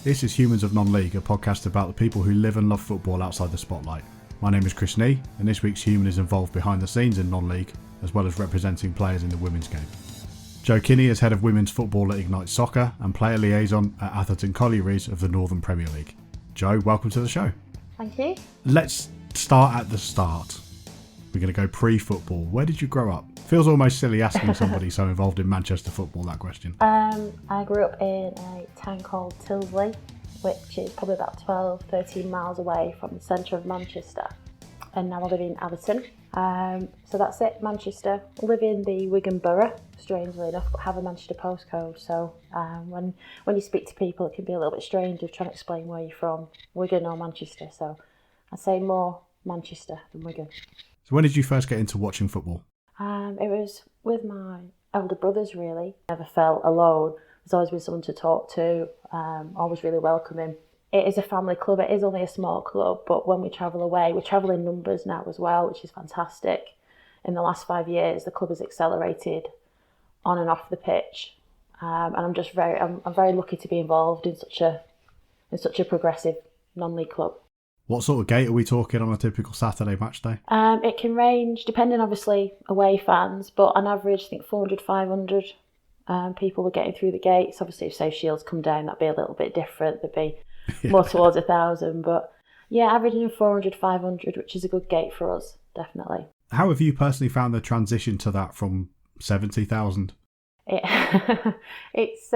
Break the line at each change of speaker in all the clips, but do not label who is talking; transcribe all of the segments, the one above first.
This is Humans of Non-League, a podcast about the people who live and love football outside the spotlight. My name is Chris Nee, and this week's human is involved behind the scenes in non-league, as well as representing players in the women's game. JO Kinney is head of women's football at Ignite Soccer and player liaison at Atherton Collieries of the Northern Premier League. Jo, welcome to the show.
Thank you.
Let's start at the start. We're going to go pre-football. Where did you grow up? Feels almost silly asking somebody so involved in Manchester football that question.
I grew up in a town called Tilsley, which is probably about 12, 13 miles away from the centre of Manchester. And now I live in Atherton. So that's it, Manchester. I live in the Wigan borough, strangely enough, but have a Manchester postcode. So when you speak to people, it can be a little bit strange of trying to explain where you're from, Wigan or Manchester. So I say more Manchester than Wigan.
So when did you first get into watching football?
It was with my elder brothers, really. Never felt alone. There's always been someone to talk to, always really welcoming. It is a family club. It is only a small club, but when we travel away, we travel in numbers now as well, which is fantastic. In the last 5 years, the club has accelerated on and off the pitch, and I'm very lucky to be involved in such a progressive non-league club.
What sort of gate are we talking on a typical Saturday match day?
It can range, depending obviously away fans, but on average, I think 400, 500 people were getting through the gates. Obviously, if Safe Shields come down, that'd be a little bit different. There'd be more towards 1,000, but yeah, averaging 400, 500, which is a good gate for us, definitely.
How have you personally found the transition to that from 70,000?
It's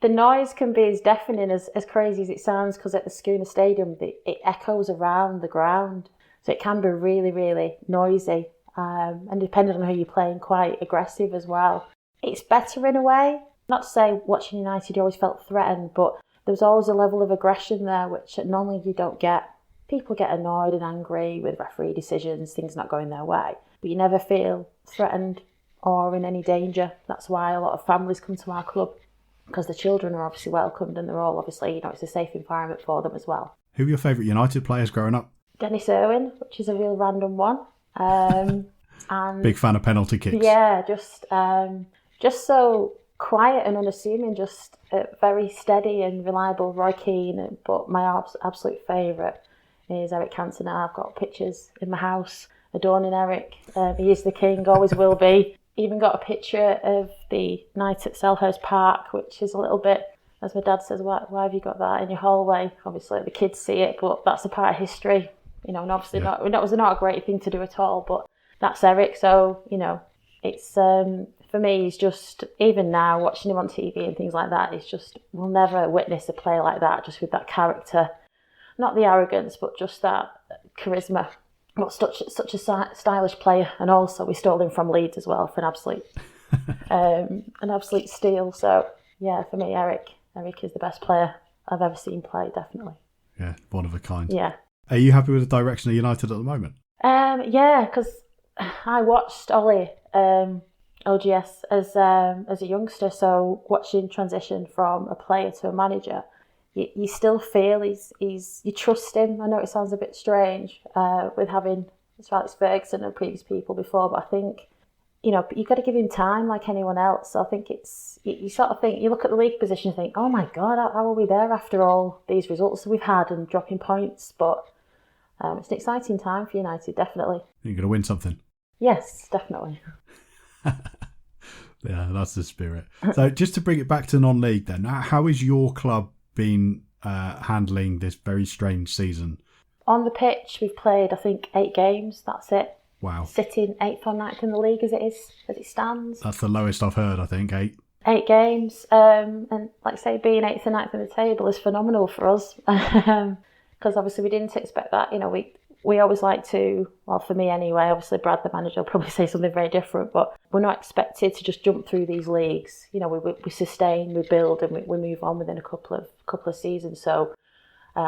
the noise can be as deafening as crazy as it sounds, because at the Schooner Stadium it echoes around the ground, so it can be really, really noisy, and depending on who you're playing, quite aggressive as well. It's better in a way. Not to say watching United you always felt threatened, but there was always a level of aggression there which at non-league you don't get. People get annoyed and angry with referee decisions, things not going their way, but you never feel threatened or in any danger. That's why a lot of families come to our club, because the children are obviously welcomed, and they're all obviously, it's a safe environment for them as well. Who
were your favourite United players growing up?
Dennis Irwin, which is a real random one. And
big fan of penalty kicks.
Yeah, just so quiet and unassuming, just very steady and reliable. Roy Keane, but my absolute favourite is Eric Cantona. I've got pictures in my house adorning Eric. He is the king, always will be. Even got a picture of the night at Selhurst Park, which is a little bit, as my dad says, why have you got that in your hallway? Obviously the kids see it, but that's a part of history, and obviously not a great thing to do at all, but that's Eric. So, it's, for me, he's just, even now watching him on TV and things like that, it's just, we'll never witness a player like that, just with that character, not the arrogance, but just that charisma. Not such a stylish player, and also we stole him from Leeds as well for an absolute steal. So yeah, for me, Eric is the best player I've ever seen play, definitely.
Yeah, one of a kind.
Yeah.
Are you happy with the direction of United at the moment?
Yeah, because I watched Ollie OGS as a youngster, so watching transition from a player to a manager. You still feel you trust him. I know it sounds a bit strange with having Alex Ferguson and previous people before, but I think, you've got to give him time like anyone else. So I think you sort of think, you look at the league position and think, oh my God, how are we there after all these results we've had and dropping points? But it's an exciting time for United, definitely.
You're going to win something.
Yes, definitely.
Yeah, that's the spirit. So just to bring it back to non-league then, how is your club been handling this very strange season?
On the pitch, we've played, I think, 8 games. That's it.
Wow. Sitting
8th or 9th in the league as it stands.
That's the lowest I've heard, I think, 8.
8 games. And like I say, being 8th and 9th in the table is phenomenal for us. Because obviously we didn't expect that. We always like to, well, for me anyway, obviously Brad, the manager, will probably say something very different, but we're not expected to just jump through these leagues. We sustain, we build, and we move on within a couple of seasons. So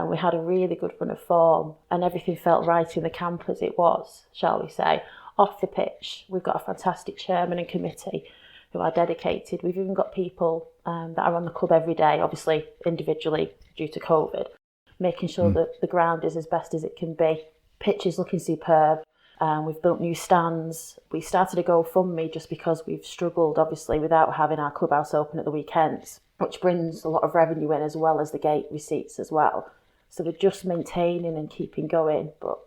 we had a really good run of form, and everything felt right in the camp as it was, shall we say. Off the pitch, we've got a fantastic chairman and committee who are dedicated. We've even got people that are on the club every day, obviously individually due to COVID, making sure that the ground is as best as it can be. Pitch is looking superb. We've built new stands. We started a GoFundMe just because we've struggled, obviously, without having our clubhouse open at the weekends, which brings a lot of revenue in as well as the gate receipts as well. So we're just maintaining and keeping going. But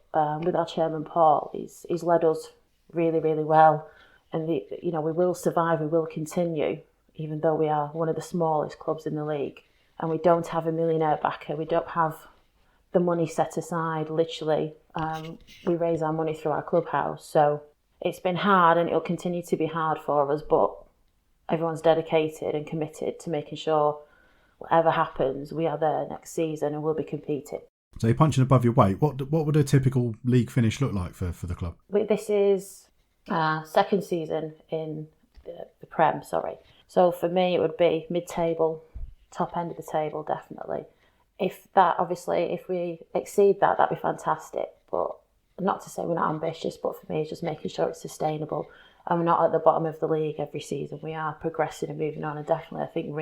with our chairman, Paul, he's led us really, really well. And, we will survive, we will continue, even though we are one of the smallest clubs in the league. And we don't have a millionaire backer. We don't have the money set aside, literally. We raise our money through our clubhouse. So it's been hard and it'll continue to be hard for us, but everyone's dedicated and committed to making sure whatever happens, we are there next season and we'll be competing.
So you're punching above your weight. What would a typical league finish look like for the club?
This is our second season in the Prem, sorry. So for me, it would be mid-table, top end of the table, definitely. If we exceed that, that'd be fantastic. But not to say we're not ambitious, but for me, it's just making sure it's sustainable. And we're not at the bottom of the league every season. We are progressing and moving on. And definitely, I think we're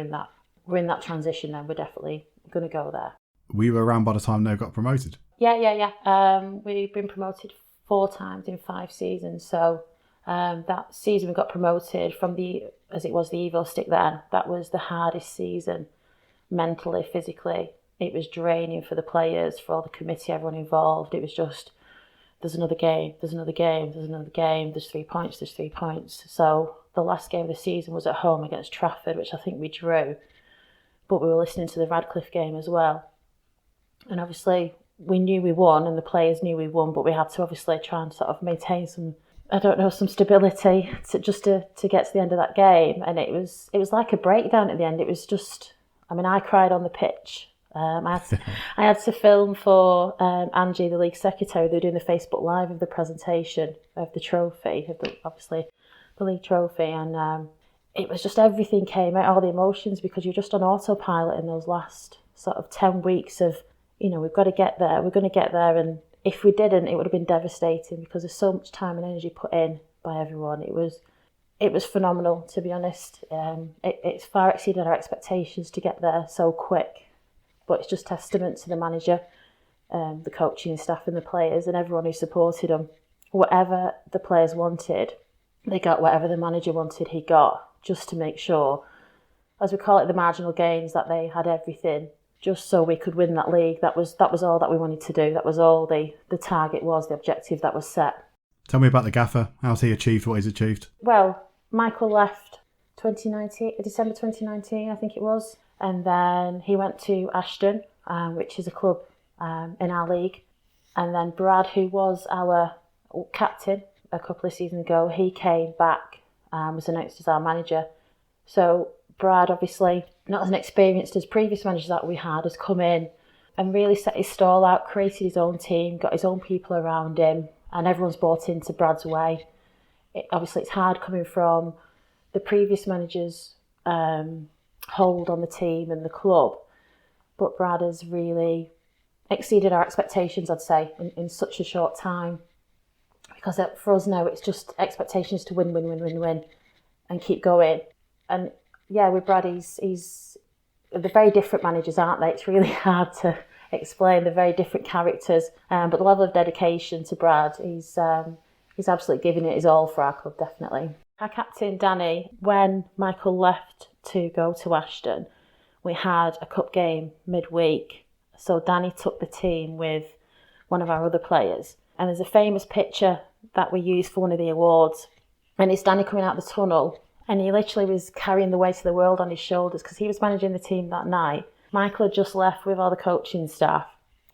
in that transition now. We're definitely going to go there.
We were around by the time they got promoted.
Yeah. We've been promoted 4 times in 5 seasons. So that season we got promoted from as it was the Evo stick then, that was the hardest season, mentally, physically. It was draining for the players, for all the committee, everyone involved. It was just, there's another game, there's 3 points. So the last game of the season was at home against Trafford, which I think we drew. But we were listening to the Radcliffe game as well. And obviously we knew we won and the players knew we won, but we had to obviously try and sort of maintain some stability to get to the end of that game. And it was like a breakdown at the end. It was just, I cried on the pitch. I had to film for Angie, the league secretary. They were doing the Facebook Live of the presentation of the trophy, obviously the league trophy, and it was just everything came out, all the emotions, because you're just on autopilot in those last sort of 10 weeks of, we've got to get there, we're going to get there, and if we didn't, it would have been devastating because there's so much time and energy put in by everyone. It was phenomenal, to be honest. It's far exceeded our expectations to get there so quick. But it's just testament to the manager, the coaching staff and the players and everyone who supported them. Whatever the players wanted, they got. Whatever the manager wanted, he got, just to make sure, as we call it, the marginal gains, that they had everything, just so we could win that league. That was all that we wanted to do. That was all the target was, the objective that was set.
Tell me about the gaffer. How's he achieved what he's achieved?
Well, Michael left December 2019, I think it was. And then he went to Ashton, which is a club in our league. And then Brad, who was our captain a couple of seasons ago, he came back and was announced as our manager. So Brad, obviously, not as inexperienced as previous managers that we had, has come in and really set his stall out, created his own team, got his own people around him, and everyone's bought into Brad's way. Obviously, it's hard coming from the previous managers' hold on the team and the club, but Brad has really exceeded our expectations, I'd say, in such a short time, because for us now it's just expectations to win and keep going. And yeah, with Brad, they're very different managers, aren't they? It's really hard to explain. They're very different characters, but the level of dedication to Brad, he's absolutely giving it his all for our club, definitely. Our captain, Danny, when Michael left to go to Ashton, we had a cup game midweek. So Danny took the team with one of our other players. And there's a famous picture that we used for one of the awards. And it's Danny coming out the tunnel. And he literally was carrying the weight of the world on his shoulders because he was managing the team that night. Michael had just left with all the coaching staff.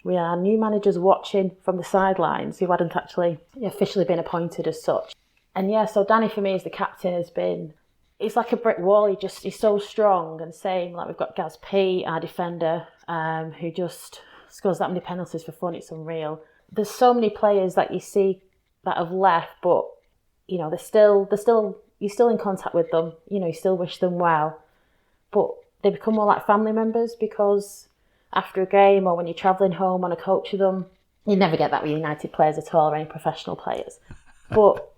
We had new managers watching from the sidelines who hadn't actually officially been appointed as such. And yeah, so Danny for me as the captain he's like a brick wall. He's so strong, and same, like we've got Gaz P, our defender, who just scores that many penalties for fun. It's unreal. There's so many players that you see that have left, but you're still in contact with them. You still wish them well, but they become more like family members, because after a game or when you're travelling home on a coach with them, you never get that with United players at all, or any professional players. But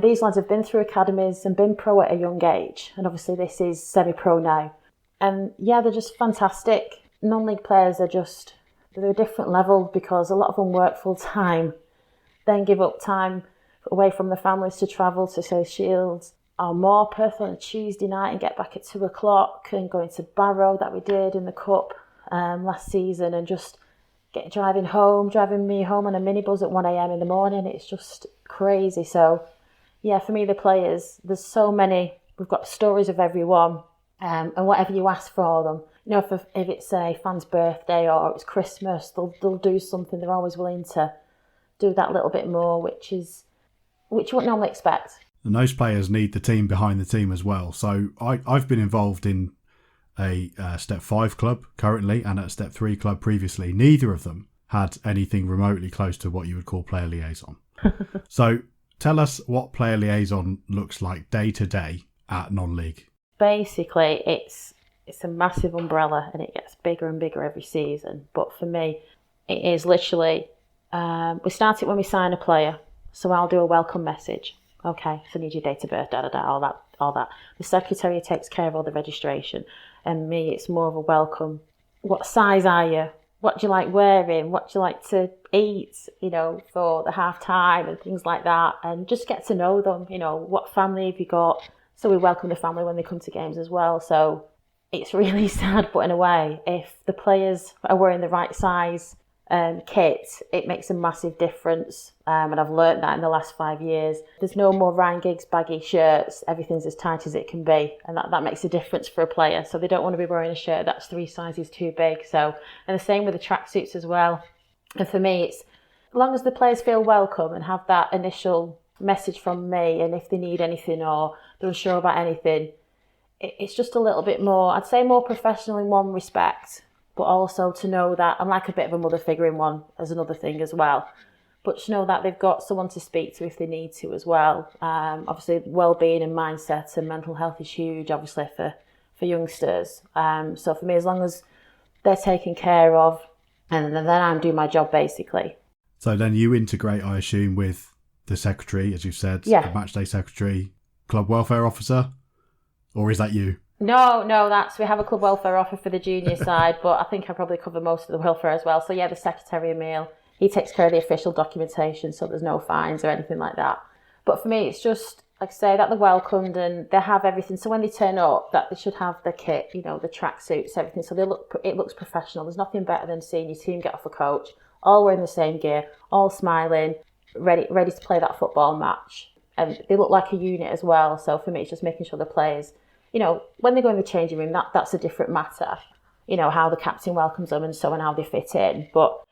these lads have been through academies and been pro at a young age, and obviously this is semi-pro now. And yeah, they're just fantastic. Non-league players they're a different level, because a lot of them work full time, then give up time away from the families to travel to, say, Shields or Morpeth on a Tuesday night and get back at 2 o'clock, and going to Barrow that we did in the Cup last season, and just driving me home on a minibus at 1 a.m. in the morning. It's just crazy. So yeah, for me, the players, there's so many. We've got stories of everyone, and whatever you ask for them. You know, if it's a fan's birthday or it's Christmas, they'll do something. They're always willing to do that little bit more, which you wouldn't normally expect.
And those players need the team behind the team as well. So I've been involved in a Step 5 club currently and at a Step 3 club previously. Neither of them had anything remotely close to what you would call player liaison. So tell us what player liaison looks like day to day at non-league.
Basically, it's a massive umbrella and it gets bigger and bigger every season. But for me, it is literally, we start it when we sign a player. So I'll do a welcome message. Okay, so I need your date of birth, all that. The secretary takes care of all the registration. And me, it's more of a welcome. What size are you? What do you like wearing? What do you like to eat, for the half time and things like that. And just get to know them, what family have you got? So we welcome the family when they come to games as well. So it's really sad, but in a way, if the players are wearing the right size kit, it makes a massive difference. And I've learnt that in the last 5 years. There's no more Ryan Giggs baggy shirts. Everything's as tight as it can be. And that makes a difference for a player. So they don't want to be wearing a shirt that's 3 sizes too big. So, and the same with the tracksuits as well. And for me, it's as long as the players feel welcome and have that initial message from me, and if they need anything or they're unsure about anything, it's just a little bit more, I'd say more professional in one respect, but also to know that I'm like a bit of a mother figure in one as another thing as well. But to know that they've got someone to speak to if they need to as well. Obviously, well-being and mindset and mental health is huge, obviously, for youngsters. So for me, as long as they're taken care of, and then I'm doing my job, basically. So
then you integrate, I assume, with the secretary, as you've said,
yeah.
The matchday secretary, club welfare officer, or is that you?
No, we have a club welfare officer for the junior side, but I think I probably cover most of the welfare as well. So yeah, the secretary, Emil, he takes care of the official documentation, so there's no fines or anything like that. But for me, it's just, like I say, that they're welcomed and they have everything. So when they turn up, that they should have the kit, the tracksuits, everything. So it looks professional. There's nothing better than seeing your team get off a coach, all wearing the same gear, all smiling, ready to play that football match. And they look like a unit as well. So for me, it's just making sure the players, when they go in the changing room, that's a different matter. How the captain welcomes them and so on, how they fit in. But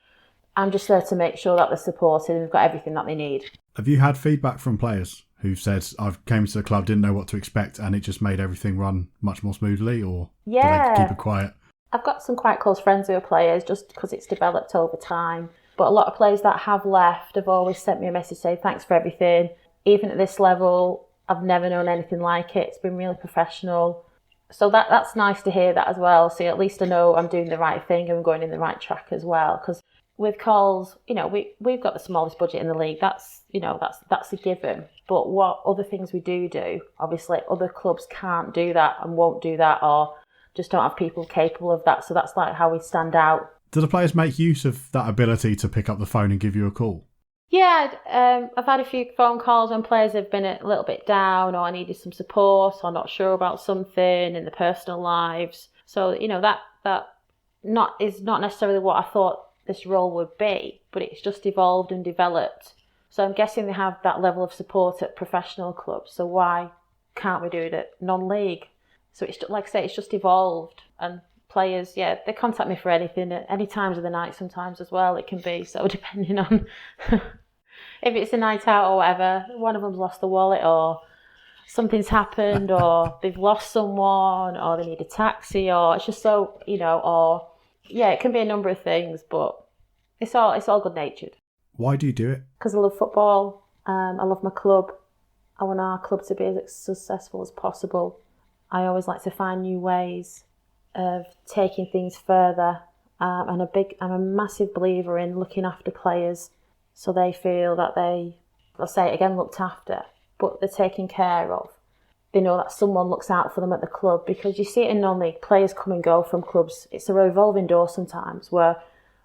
I'm just there to make sure that they're supported and they've got everything that they need.
Have you had feedback from players who've said, I came to the club, didn't know what to expect, and it just made everything run much more smoothly, or do they keep it quiet?
I've got some quite close friends who are players just because it's developed over time. But a lot of players that have left have always sent me a message saying, thanks for everything. Even at this level, I've never known anything like it. It's been really professional. So that's nice to hear that as well. So at least I know I'm doing the right thing and I'm going in the right track as well. Because with Coles, we've got the smallest budget in the league. That's a given. But what other things we do, obviously other clubs can't do that and won't do that, or just don't have people capable of that. So that's like how we stand out.
Do the players make use of that ability to pick up the phone and give you a call?
Yeah, I've had a few phone calls when players have been a little bit down or needed some support or not sure about something in their personal lives. So, that is not necessarily what I thought this role would be, but it's just evolved and developed. So I'm guessing they have that level of support at professional clubs. So why can't we do it at non-league? So it's like I say, it's just evolved, and players, they contact me for anything at any times of the night sometimes as well. It can be, so depending on if it's a night out or whatever, one of them's lost the wallet or something's happened or they've lost someone or they need a taxi, or it's just so, it can be a number of things, but it's all good natured.
Why do you do it?
Because I love football. I love my club. I want our club to be as successful as possible. I always like to find new ways of taking things further, and I'm a massive believer in looking after players so they feel that I'll say it again, looked after, but they're taken care of. They know that someone looks out for them at the club, because you see it in non-league, players come and go from clubs. It's a revolving door sometimes, where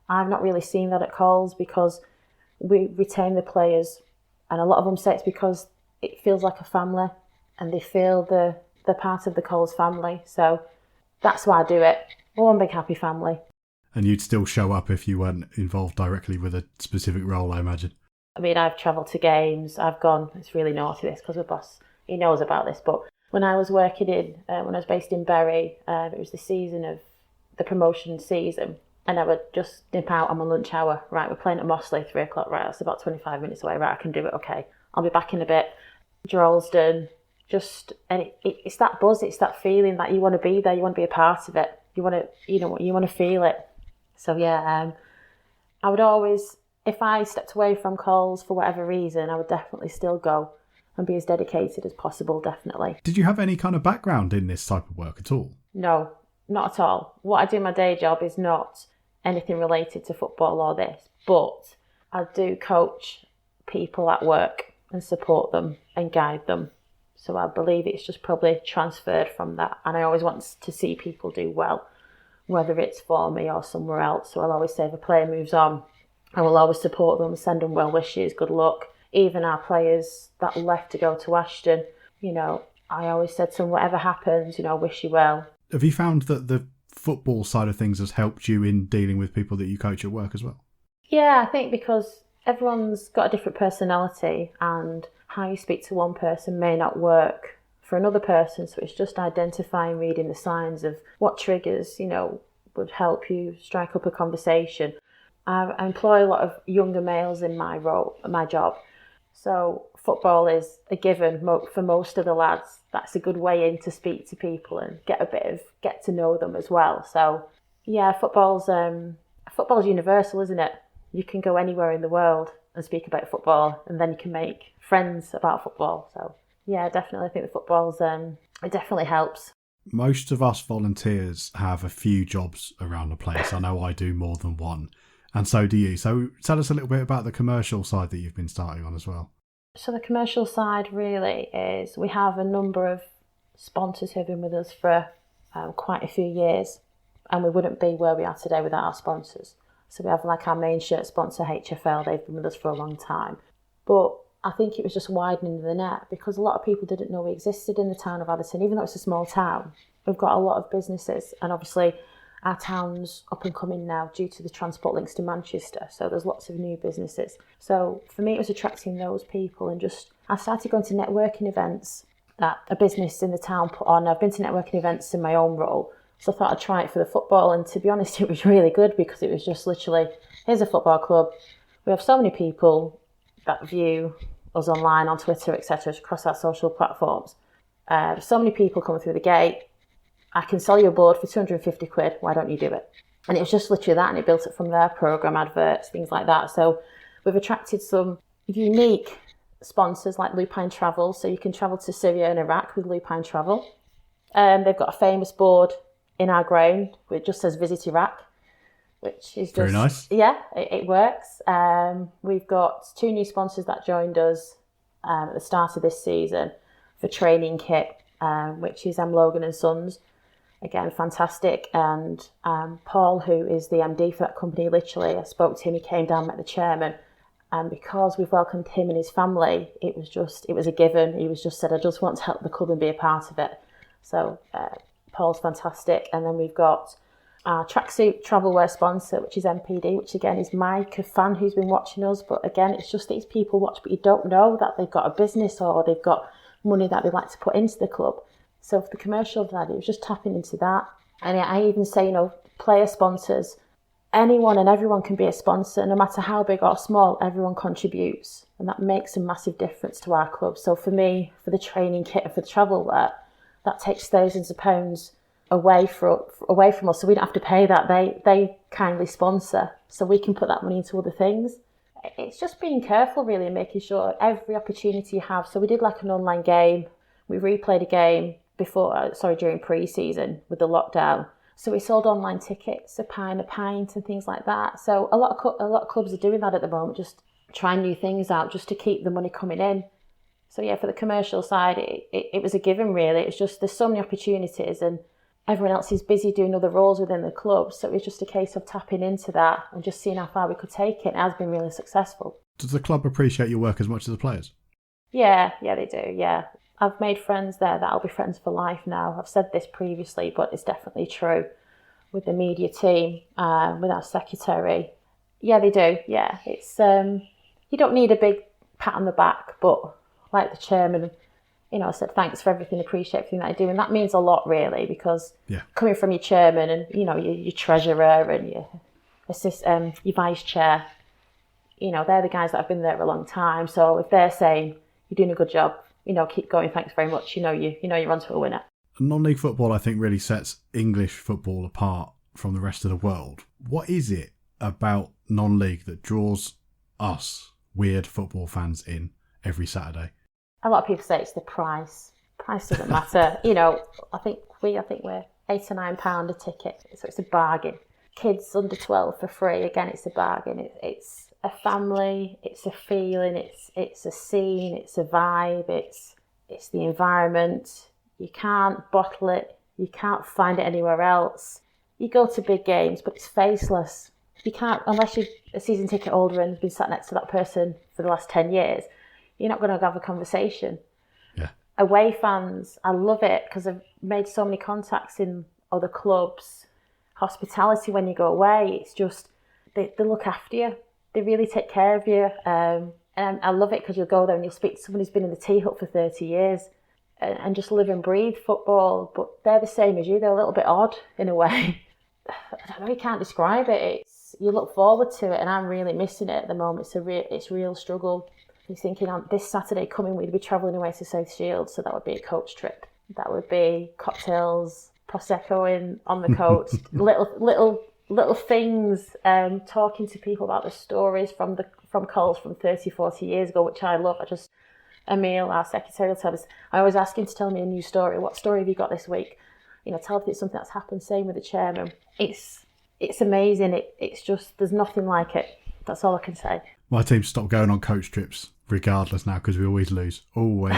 I've not really seen that at Coles, because we retain the players And a lot of them say it's because it feels like a family and they feel they're part of the Coles family. So that's why I do it. We're one big happy family.
And you'd still show up if you weren't involved directly with a specific role, I imagine.
I mean, I've travelled to games. I've gone, it's really naughty this because my boss, he knows about this. But when I was working when I was based in Bury, it was the promotion season. And I would just nip out on my lunch hour. Right, we're playing at Mossley, 3 o'clock. Right, that's about 25 minutes away. Right, I can do it. Okay, I'll be back in a bit. Droylsden, and it's that buzz, it's that feeling that you want to be there, you want to be a part of it. You want to feel it. So yeah, I would always, if I stepped away from Coles for whatever reason, I would definitely still go and be as dedicated as possible, definitely.
Did you have any kind of background in this type of work at all?
No, not at all. What I do in my day job is not anything related to football or this, but I do coach people at work and support them and guide them. So I believe it's just probably transferred from that. And I always want to see people do well, whether it's for me or somewhere else. So I'll always say if a player moves on, I will always support them, send them well wishes, good luck. Even our players that left to go to Ashton, I always said to them, whatever happens, wish you well.
Have you found that the football side of things has helped you in dealing with people that you coach at work as well?
Yeah, I think because everyone's got a different personality and how you speak to one person may not work for another person. So it's just identifying, reading the signs of what triggers, would help you strike up a conversation. I employ a lot of younger males in my job. So football is a given for most of the lads. That's a good way in to speak to people and get to know them as well. So yeah, football's universal, isn't it? You can go anywhere in the world and speak about football, and then you can make friends about football. So yeah, definitely, I think the football's it definitely helps.
Most of us volunteers have a few jobs around the place. I know I do more than one, and so do you. So tell us a little bit about the commercial side that you've been starting on as well.
So the commercial side really is we have a number of sponsors who have been with us for quite a few years, and we wouldn't be where we are today without our sponsors. So we have like our main shirt sponsor, HFL, they've been with us for a long time. But I think it was just widening the net because a lot of people didn't know we existed in the town of Atherton. Even though it's a small town, we've got a lot of businesses, and obviously our town's up and coming now due to the transport links to Manchester. So there's lots of new businesses. So for me, it was attracting those people, and I started going to networking events that a business in the town put on. I've been to networking events in my own role. So I thought I'd try it for the football, and to be honest, it was really good because it was just literally, here's a football club. We have so many people that view us online, on Twitter, etc., across our social platforms. So many people coming through the gate. I can sell you a board for 250 quid. Why don't you do it? And it was just literally that, and it built it from there, programme adverts, things like that. So we've attracted some unique sponsors like Lupine Travel. So you can travel to Syria and Iraq with Lupine Travel. They've got a famous board in our ground which just says Visit Iraq, which is just... Very
nice.
Yeah, it works. We've got 2 new sponsors that joined us at the start of this season for training kit, which is Logan and Sons. Again, fantastic. And Paul, who is the MD for that company, literally, I spoke to him, he came down, met the chairman. And because we've welcomed him and his family, it was a given. He was just said, I just want to help the club and be a part of it. So Paul's fantastic. And then we've got our tracksuit travel wear sponsor, which is MPD, which again is Mike, a fan who's been watching us. But again, it's just these people watch, but you don't know that they've got a business or they've got money that they'd like to put into the club. So for the commercial side, it was just tapping into that. And I even say, player sponsors, anyone and everyone can be a sponsor, no matter how big or small, everyone contributes. And that makes a massive difference to our club. So for me, for the training kit and for the travel wear, that takes thousands of pounds away from us. So we don't have to pay that. They kindly sponsor. So we can put that money into other things. It's just being careful really and making sure every opportunity you have. So we did like an online game. We replayed a game during pre-season with the lockdown. So we sold online tickets, a pint and things like that. So a lot of clubs are doing that at the moment, just trying new things out just to keep the money coming in. So yeah, for the commercial side, it was a given really. It's just there's so many opportunities and everyone else is busy doing other roles within the club. So it was just a case of tapping into that and just seeing how far we could take it. It has been really successful.
Does the club appreciate your work as much as the players?
Yeah, they do, yeah. I've made friends there that I'll be friends for life now. I've said this previously, but it's definitely true with the media team, with our secretary. Yeah, they do, yeah. It's you don't need a big pat on the back, but like the chairman, I said thanks for everything, appreciate everything that I do. And that means a lot, really, because coming from your chairman and, your treasurer and your vice chair, they're the guys that have been there a long time. So if they're saying you're doing a good job, keep going, thanks very much, you're onto a winner.
Non-league football, I think, really sets English football apart from the rest of the world. What is it about non-league that draws us weird football fans in every Saturday?
A lot of people say it's the price. Price doesn't matter. I think we're £8 or £9 a ticket, so it's a bargain. Kids under 12 for free, again, it's a bargain. It's a family, it's a feeling, it's a scene, it's a vibe, it's the environment. You can't bottle it, you can't find it anywhere else. You go to big games, but it's faceless. You can't, unless you're a season ticket holder and been sat next to that person for the last 10 years, you're not going to have a conversation.
Yeah.
Away fans, I love it because I've made so many contacts in other clubs. Hospitality when you go away, it's just, they look after you. They really take care of you. And I love it because you'll go there and you'll speak to someone who's been in the tea hut for 30 years and just live and breathe football. But they're the same as you. They're a little bit odd in a way. I don't know, you can't describe it. You look forward to it, and I'm really missing it at the moment. It's a real struggle. He's thinking on this Saturday coming, we'd be travelling away to South Shields, so that would be a coach trip. That would be cocktails, prosecco on the coach, little things, talking to people about the stories from Coles from 30, 40 years ago, which I love. Emil, our secretary, will tell us. I always ask him to tell me a new story. What story have you got this week? Tell if it's something that's happened. Same with the chairman. It's amazing. It's just, there's nothing like it. That's all I can say.
My team stopped going on coach trips regardless now because we always lose. Always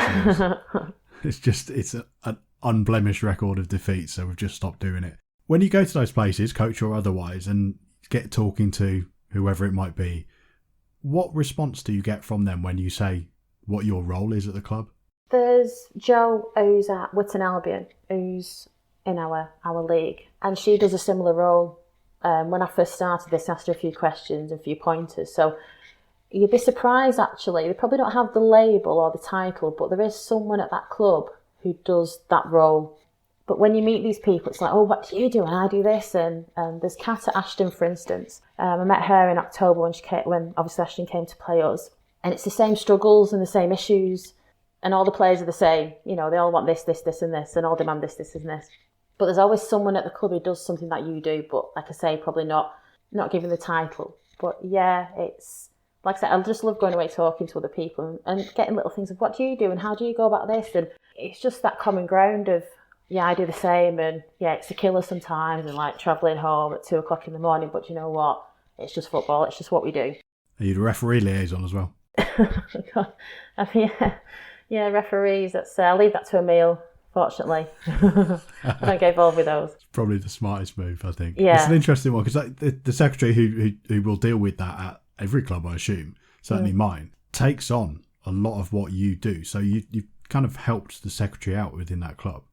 lose. It's an unblemished record of defeat, so we've just stopped doing it. When you go to those places, coach or otherwise, and get talking to whoever it might be, what response do you get from them when you say what your role is at the club?
There's Jo, who's at Witton Albion, who's in our league, and she does a similar role. When I first started this, I asked her a few questions and a few pointers. So you'd be surprised, actually. They probably don't have the label or the title, but there is someone at that club who does that role. But when you meet these people, it's like, oh, what do you do? And I do this. And there's Kat at Ashton, for instance. I met her in October when obviously Ashton came to play us. And it's the same struggles and the same issues. And all the players are the same. They all want this, and this, and all demand this, and this. But there's always someone at the club who does something that you do, but like I say, probably not given the title. But yeah, it's, like I said, I just love going away talking to other people and getting little things of what do you do and how do you go about this? And it's just that common ground of, yeah, I do the same, and yeah, it's a killer sometimes, and like travelling home at 2:00 in the morning, but you know what? It's just football, it's just what we do.
Are you the referee liaison as well?
God. Yeah, referees, I'll leave that to Emil. Fortunately, I don't get involved with those. It's
probably the smartest move, I think.
Yeah.
It's an interesting one because the secretary who will deal with that at every club, I assume, certainly mine, takes on a lot of what you do. So you've kind of helped the secretary out within that club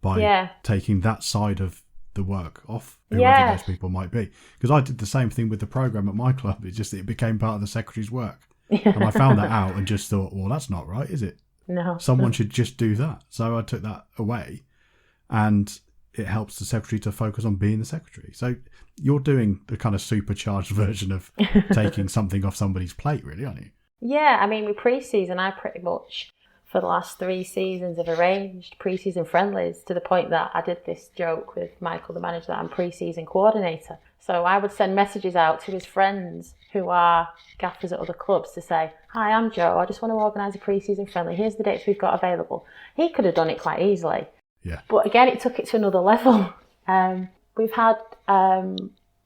by taking that side of the work off whoever those people might be. Because I did the same thing with the programme at my club. It's just it became part of the secretary's work. And I found that out and just thought, well, that's not right, is it?
No.
Someone should just do that. So I took that away, and it helps the secretary to focus on being the secretary. So you're doing the kind of supercharged version of taking something off somebody's plate, really, aren't you?
Yeah, I mean, with pre-season, I pretty much, for the last 3 seasons, have arranged pre-season friendlies to the point that I did this joke with Michael, the manager, that I'm pre-season coordinator. So I would send messages out to his friends who are gaffers at other clubs to say, hi, I'm Jo, I just want to organise a pre-season friendly. Here's the dates we've got available. He could have done it quite easily.
Yeah.
But again, it took it to another level. We've had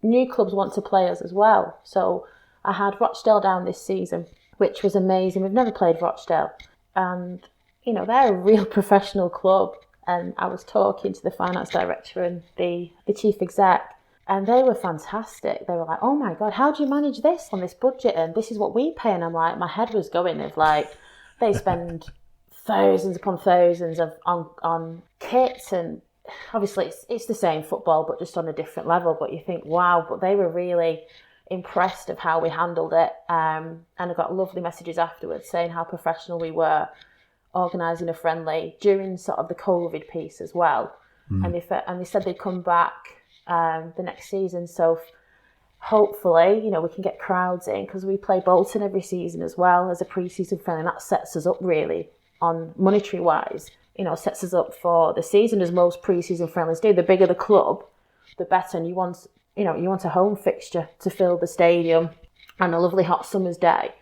new clubs want to play us as well. So I had Rochdale down this season, which was amazing. We've never played Rochdale. And, they're a real professional club. And I was talking to the finance director and the chief exec. And they were fantastic. They were like, oh my God, how do you manage this on this budget? And this is what we pay. And I'm like, my head was going of like, they spend thousands upon thousands on kits, and obviously it's the same football, but just on a different level. But you think, wow, but they were really impressed of how we handled it. And I got lovely messages afterwards saying how professional we were, organising a friendly during sort of the COVID piece as well. And they said they'd come back the next season. So hopefully, you know, we can get crowds in, because we play Bolton every season as well as a pre-season friendly, and that sets us up really on monetary wise, you know, sets us up for the season, as most pre-season friendlies do. The bigger the club, the better. And you want a home fixture to fill the stadium on a lovely hot summer's day,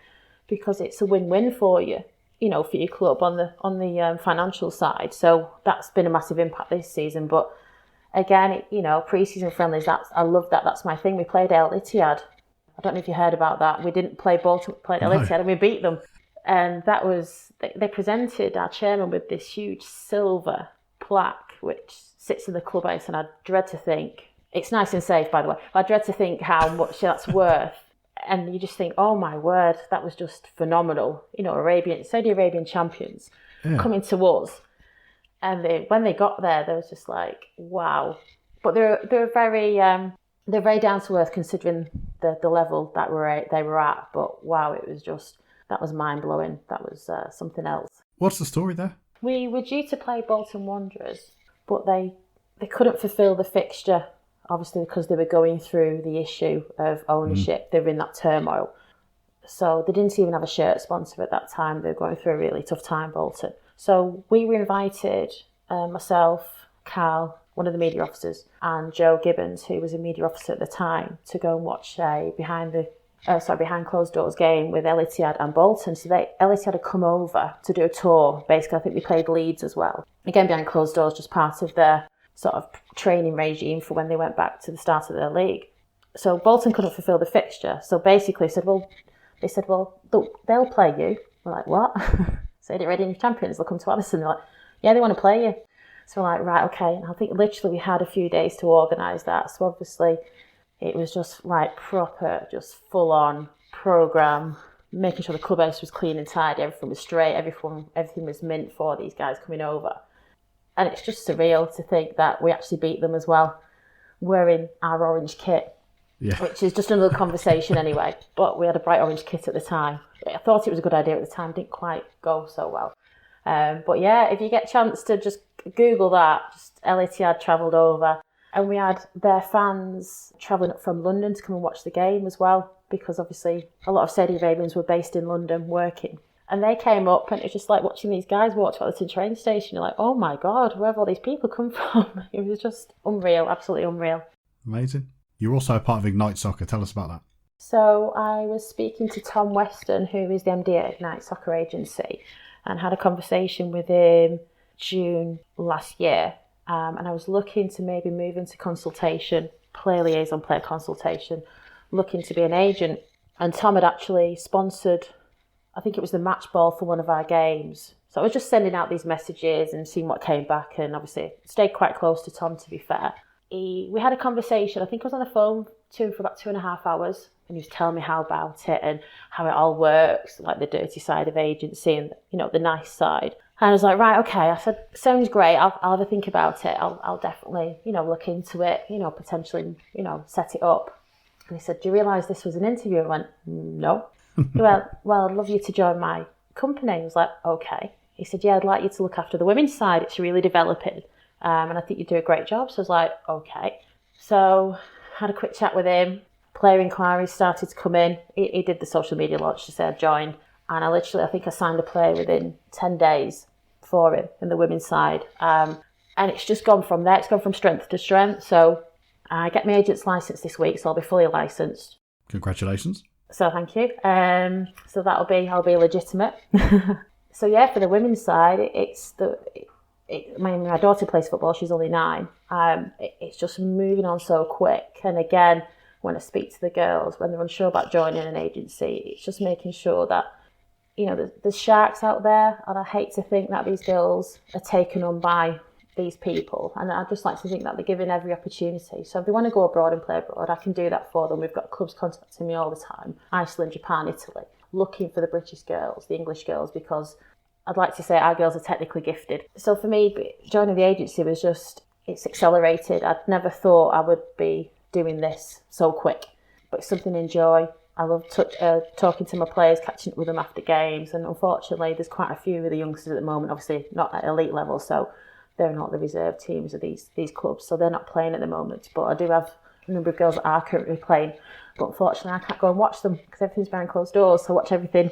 because it's a win-win for you, you know, for your club on the financial side. So that's been a massive impact this season. But again, you know, pre-season friendlies, I love that. That's my thing. We played El Ittihad. I don't know if you heard about that. We didn't play Bolton, we played El Ittihad, and we beat them. And that was, they presented our chairman with this huge silver plaque, which sits in the clubhouse. And I dread to think, it's nice and safe, by the way, I dread to think how much that's worth. And you just think, oh my word, that was just phenomenal. You know, Saudi Arabian champions coming to us. And when they got there, they was just like, wow. But they're very down to earth, considering the level that they were at. But wow, that was mind blowing. That was something else.
What's the story there?
We were due to play Bolton Wanderers, but they couldn't fulfil the fixture, obviously, because they were going through the issue of ownership. They were in that turmoil. So they didn't even have a shirt sponsor at that time. They were going through a really tough time, Bolton. So we were invited, myself, Carl, one of the media officers, and Joe Gibbons, who was a media officer at the time, to go and watch a behind closed doors game with El Ittihad and Bolton. So El Ittihad had come over to do a tour. Basically, I think we played Leeds as well. Again, behind closed doors, just part of their sort of training regime for when they went back to the start of their league. So Bolton couldn't fulfil the fixture. So basically they said, look, they'll play you. We're like, what? Said it Reading champions, they'll come to Atherton. They're like, yeah, they want to play you. So we're like, right, okay. And I think literally we had a few days to organise that. So obviously it was just like proper, just full on programme, making sure the clubhouse was clean and tidy, everything was straight, everything was mint for these guys coming over. And it's just surreal to think that we actually beat them as well, wearing our orange kit. Yeah. Which is just another conversation anyway. But we had a bright orange kit at the time. I thought it was a good idea at the time. Didn't quite go so well. But yeah, if you get a chance to just Google that, just El Ittihad travelled over. And we had their fans travelling up from London to come and watch the game as well. Because obviously a lot of Saudi Arabians were based in London working. And they came up, and it was just like watching these guys walk to Atherton train station. You're like, oh my God, where have all these people come from? It was just unreal, absolutely unreal.
Amazing. You're also a part of Ignite Soccer. Tell us about that.
So I was speaking to Tom Weston, who is the MD at Ignite Soccer Agency, and had a conversation with him June last year. And I was looking to maybe move into consultation, player liaison, player consultation, looking to be an agent. And Tom had actually sponsored, I think it was the match ball for one of our games. So I was just sending out these messages and seeing what came back, and obviously stayed quite close to Tom, to be fair. We had a conversation. I think I was on the phone to him for about 2.5 hours, and he was telling me how about it and how it all works, like the dirty side of agency and, you know, the nice side. And I was like, right, okay. I said, sounds great. I'll have a think about it. I'll definitely, you know, look into it, you know, potentially, you know, set it up. And he said, do you realise this was an interview? I went, no. Well, I'd love you to join my company. I was like, okay. He said, yeah, I'd like you to look after the women's side. It's really developing. And I think you do a great job. So I was like, okay. So had a quick chat with him. Player inquiries started to come in. He did the social media launch to say I'd join. And I think I signed a player within 10 days for him in the women's side. And it's just gone from there. It's gone from strength to strength. So I get my agent's licence this week, so I'll be fully licensed.
Congratulations.
So thank you. So I'll be legitimate. So yeah, for the women's side, my daughter plays football. She's only 9. It's just moving on so quick. And again, when I speak to the girls, when they're unsure about joining an agency, it's just making sure that, you know, there's sharks out there. And I hate to think that these girls are taken on by these people, and I'd just like to think that they're given every opportunity. So if they want to go abroad and play abroad, I can do that for them. We've got clubs contacting me all the time, Iceland, Japan, Italy, looking for the British girls, the English girls, because I'd like to say our girls are technically gifted. So for me, joining the agency was just, it's accelerated. I'd never thought I would be doing this so quick, but it's something I enjoy. I love talking to my players, catching up with them after games, and unfortunately there's quite a few of the youngsters at the moment, obviously not at elite level, so they're not the reserve teams of these clubs, so they're not playing at the moment. But I do have a number of girls that are currently playing, but unfortunately I can't go and watch them because everything's behind closed doors, so I watch everything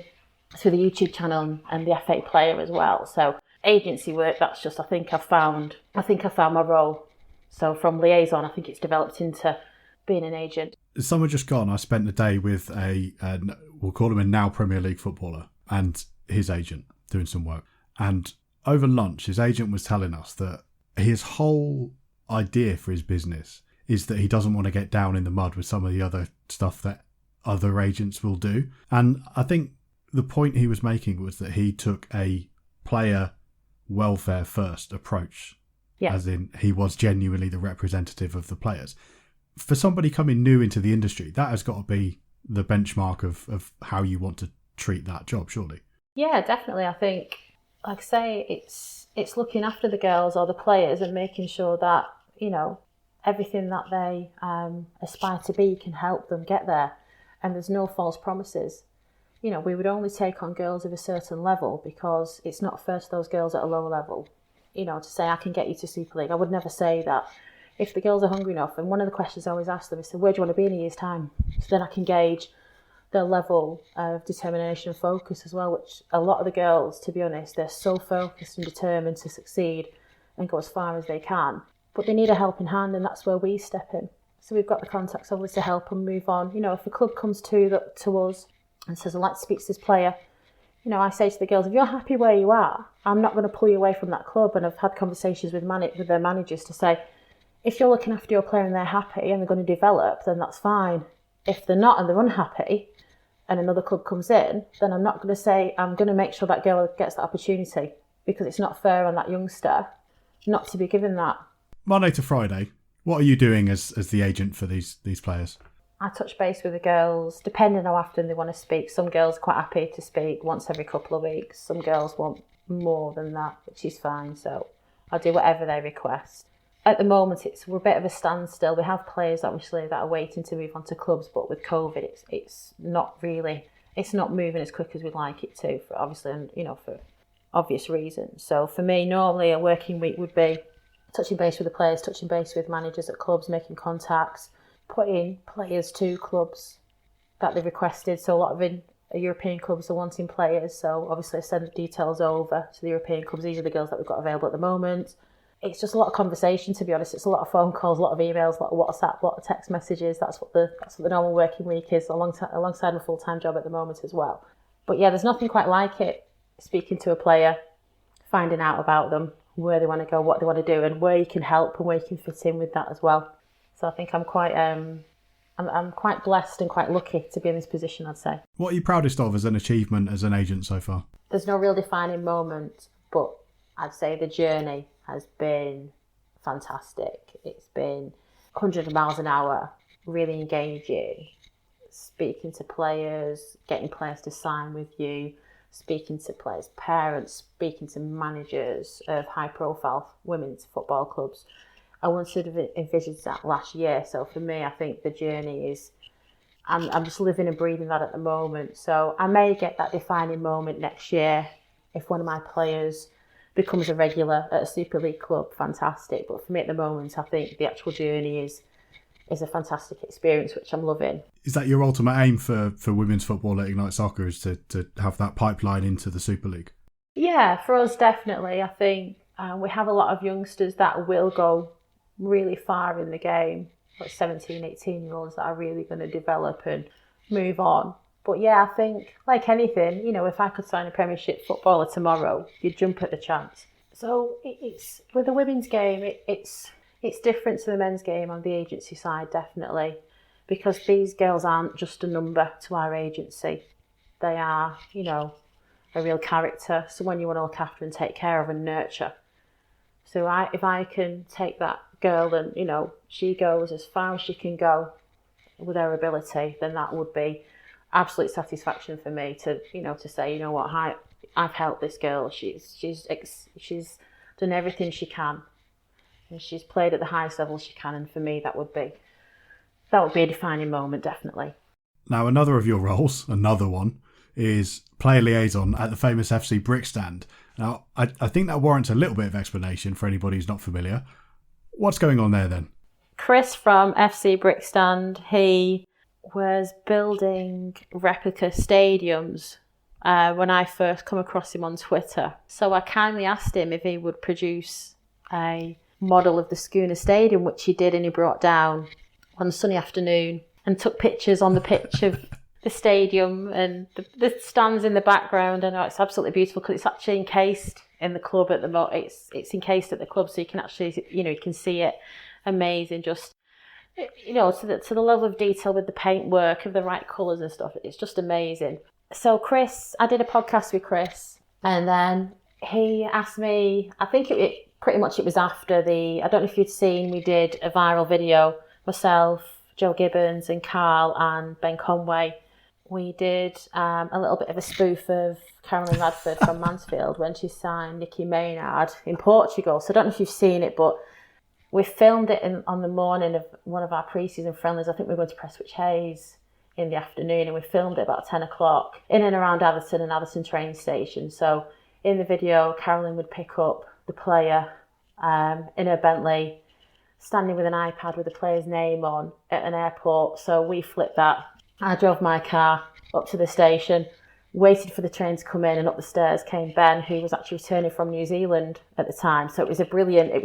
through the YouTube channel and the FA Player as well. So agency work, that's just, I think I found my role. So from liaison, I think it's developed into being an agent.
Summer just gone, I spent the day with we'll call him a now Premier League footballer, and his agent doing some work. And over lunch, his agent was telling us that his whole idea for his business is that he doesn't want to get down in the mud with some of the other stuff that other agents will do. And I think the point he was making was that he took a player welfare first approach, as in he was genuinely the representative of the players. For somebody coming new into the industry, that has got to be the benchmark of how you want to treat that job, surely.
Yeah, definitely. I think, like I say, it's looking after the girls or the players and making sure that, you know, everything that they aspire to be can help them get there. And there's no false promises. You know, we would only take on girls of a certain level because it's not fair to those girls at a low level. You know, to say I can get you to Super League, I would never say that. If the girls are hungry enough, and one of the questions I always ask them is, so where do you want to be in a year's time? So then I can gauge their level of determination and focus as well, which a lot of the girls, to be honest, they're so focused and determined to succeed and go as far as they can. But they need a helping hand, and that's where we step in. So we've got the contacts obviously to help them move on. You know, if a club comes to us and says, I'd like to speak to this player, you know, I say to the girls, if you're happy where you are, I'm not going to pull you away from that club. And I've had conversations with their managers to say, if you're looking after your player and they're happy and they're going to develop, then that's fine. If they're not and they're unhappy and another club comes in, then I'm not going to say, I'm going to make sure that girl gets that opportunity, because it's not fair on that youngster not to be given that.
Monday to Friday, what are you doing as the agent for these players?
I touch base with the girls, depending how often they want to speak. Some girls are quite happy to speak once every couple of weeks. Some girls want more than that, which is fine. So I'll do whatever they request. At the moment, we're a bit of a standstill. We have players, obviously, that are waiting to move on to clubs, but with COVID, it's not moving as quick as we'd like it to, for obvious reasons. So for me, normally a working week would be touching base with the players, touching base with managers at clubs, making contacts, putting players to clubs that they've requested. So a lot of European clubs are wanting players, so obviously I send the details over to the European clubs. These are the girls that we've got available at the moment. It's just a lot of conversation, to be honest. It's a lot of phone calls, a lot of emails, a lot of WhatsApp, a lot of text messages. That's what the normal working week is, alongside my full-time job at the moment as well. But yeah, there's nothing quite like it. Speaking to a player, finding out about them, where they want to go, what they want to do, and where you can help and where you can fit in with that as well. So I think I'm quite blessed and quite lucky to be in this position, I'd say.
What are you proudest of as an achievement as an agent so far?
There's no real defining moment, but I'd say the journey has been fantastic. It's been 100 miles an hour, really engaging, speaking to players, getting players to sign with you, speaking to players' parents, speaking to managers of high-profile women's football clubs. I once sort of envisioned that last year. So for me, I think the journey is, I'm just living and breathing that at the moment. So I may get that defining moment next year if one of my players becomes a regular at a Super League club. Fantastic. But for me at the moment, I think the actual journey is a fantastic experience, which I'm loving.
Is that your ultimate aim for women's football at Ignite Soccer, is to have that pipeline into the Super League?
Yeah, for us, definitely. I think we have a lot of youngsters that will go really far in the game, like 17, 18-year-olds that are really going to develop and move on. But yeah, I think, like anything, if I could sign a Premiership footballer tomorrow, you'd jump at the chance. So it's with the women's game, it's different to the men's game on the agency side, definitely, because these girls aren't just a number to our agency. They are, a real character, someone you want to look after and take care of and nurture. So if I can take that girl and, you know, she goes as far as she can go with her ability, then that would be absolute satisfaction for me to, you know, to say, you know what, I've helped this girl. She's done everything she can, and she's played at the highest level she can. And for me, that would be a defining moment, definitely.
Now, another of your roles, another one, is player liaison at the famous FC Brickstand. Now, I think that warrants a little bit of explanation for anybody who's not familiar. What's going on there then?
Chris from FC Brickstand, he was building replica stadiums when I first come across him on Twitter. So I kindly asked him if he would produce a model of the Schooner Stadium, which he did, and he brought down on a sunny afternoon and took pictures on the pitch of the stadium and the stands in the background. And it's absolutely beautiful because it's actually encased in the club at the moment. It's encased at the club, so you can actually, you know, you can see it. Amazing, just, you know, to the level of detail with the paintwork of the right colours and stuff. It's just amazing. So Chris, I did a podcast with Chris, and then he asked me, I think it was after I don't know if you'd seen, we did a viral video, myself, Joe Gibbons and Carl and Ben Conway. We did a little bit of a spoof of Carolyn Radford from Mansfield when she signed Nicki Maynard in Portugal. So I don't know if you've seen it, but we filmed it on the morning of one of our pre-season friendlies. I think we were going to Prestwich Hayes in the afternoon, and we filmed it about 10 o'clock in and around Atherton and Atherton train station. So in the video, Carolyn would pick up the player in her Bentley, standing with an iPad with the player's name on at an airport. So we flipped that. I drove my car up to the station, waited for the train to come in, and up the stairs came Ben, who was actually returning from New Zealand at the time. So it was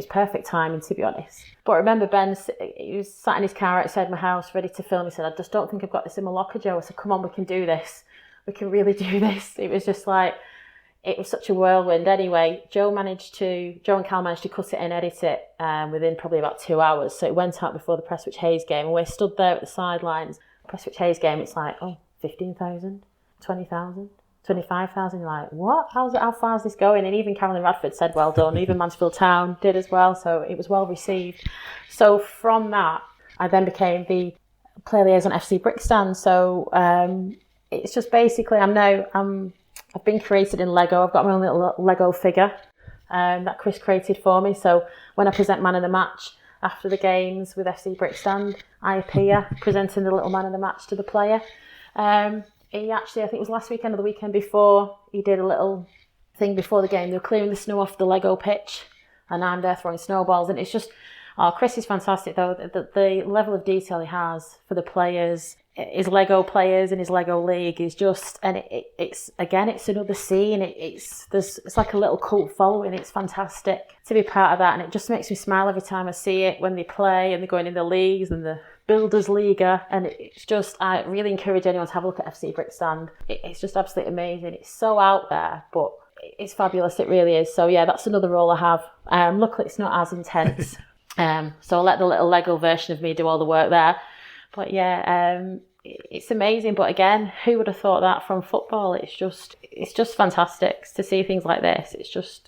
perfect timing, to be honest. But I remember Ben, he was sat in his car outside my house ready to film. He said, I just don't think I've got this in my locker, Joe. I said, come on, we can do this. We can really do this. It was just like, it was such a whirlwind. Anyway, Joe and Cal managed to cut it and edit it within probably about 2 hours. So it went out before the Prestwich Hayes game, and we're stood there at the sidelines. Prestwich Hayes game, it's like, 15,000, 20,000, 25,000. You're like, what? How far is this going? And even Carolyn Radford said, well done. Even Mansfield Town did as well. So it was well received. So from that, I then became the player liaison FC Brickstand. So it's just basically, I've been created in Lego. I've got my own little Lego figure that Chris created for me. So when I present man of the match after the games with FC Brickstand, I appear presenting the little man of the match to the player. He actually, I think it was last weekend or the weekend before, he did a little thing before the game. They were clearing the snow off the Lego pitch, and I'm there throwing snowballs. And it's just, Chris is fantastic though. The level of detail he has for the players, his Lego players and his Lego league is just, and it's another scene. It's like a little cult following. It's fantastic to be part of that, and it just makes me smile every time I see it when they play and they're going in the leagues and the Builders Liga. And it's just, I really encourage anyone to have a look at FC Brickstand. It's just absolutely amazing. It's so out there, but it's fabulous. It really is. So yeah, that's another role I have. Luckily, it's not as intense. So I'll let the little Lego version of me do all the work there. But yeah, it's amazing. But again, who would have thought that from football? It's just fantastic to see things like this.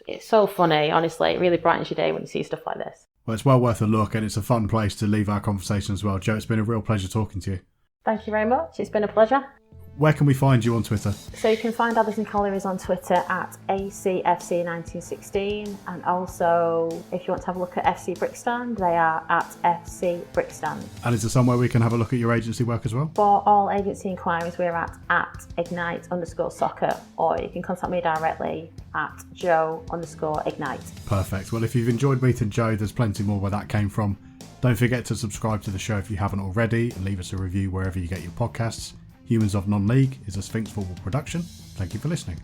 It's so funny, honestly. It really brightens your day when you see stuff like this.
Well, it's well worth a look, and it's a fun place to leave our conversation as well. Joe, it's been a real pleasure talking to you.
Thank you very much. It's been a pleasure.
Where can we find you on Twitter?
So you can find Atherton Collieries on Twitter at ACFC1916, and also if you want to have a look at FC Brickstand, they are at FC Brickstand.
And is there somewhere we can have a look at your agency work as well?
For all agency inquiries, we're at ignite_soccer, or you can contact me directly at joe_ignite.
Perfect. Well, if you've enjoyed meeting Joe, there's plenty more where that came from. Don't forget to subscribe to the show if you haven't already, and leave us a review wherever you get your podcasts. Humans of Non-League is a Sphinx Football production. Thank you for listening.